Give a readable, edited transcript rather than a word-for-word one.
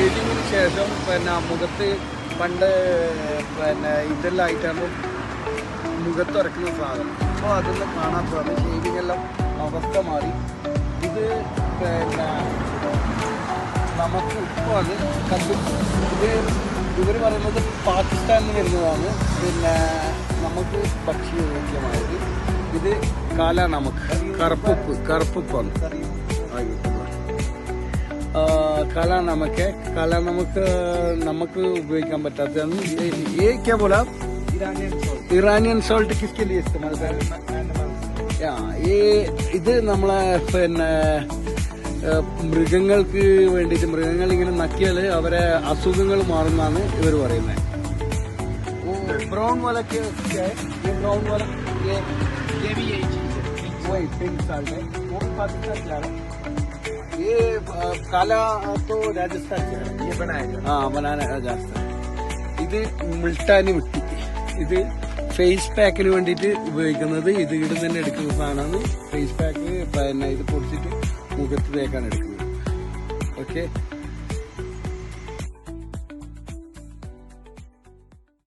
ഷേവിങ്ങിന് ശേഷം പിന്നെ മുഖത്ത് പണ്ട് പിന്നെ ഇതെല്ലാം ആയിട്ടാണ് മുഖത്തുറക്കുന്ന സാധനം. അപ്പോൾ അതെല്ലാം കാണാത്തതാണ്. ഷേവിങ്ങെല്ലാം അവസ്ഥ മാറി. ഇത് പിന്നെ നമുക്ക് ഇപ്പോൾ അത് കണ്ടും ഇത് ഇവർ പറയുന്നത് പാകിസ്ഥാനിൽ വരുന്നതാണ്. പിന്നെ നമുക്ക് ഭക്ഷ്യയോഗ്യമായത് ഇത് കാല നമുക്ക് കറുപ്പുപ്പാണ്. കാല നമുക്ക് ഉപയോഗിക്കാൻ പറ്റാത്തതാണ്. क्या बोला? ഇറാനിയൻ സോൾട്ട് किसके लिए इस्तेमाल करें? ഇത് നമ്മളെ പിന്നെ മൃഗങ്ങൾക്ക് വേണ്ടിയിട്ട് മൃഗങ്ങൾ ഇങ്ങനെ നക്കിയാൽ അവരെ അസുഖങ്ങൾ മാറുന്നാണ് ഇവർ പറയുന്നത്. ब्राउन वाला क्या है? ये ब्राउन वाला ये भी यही चीज है. वही पिंक साल्ट है. वो पाकिस्तान जा रहा है. ये काला तो राजस्थान जा रहा है. ये बनाया हाँ बनाना राजस्थान. ഇത് മുൾട്ടാനി മിട്ടി. ഇത് ഫേസ് പാക്കിന് വേണ്ടിയിട്ട് ഉപയോഗിക്കുന്നത്. ഇത് ഇവിടെ തന്നെ എടുക്കുന്ന സാധനമാണ്. ഫേസ് പാക്ക് പിന്നെ ഇത് പൊടിച്ചിട്ട് മുഖത്ത് തേക്കാൻ എടുക്കുന്നത്. ഓക്കെ.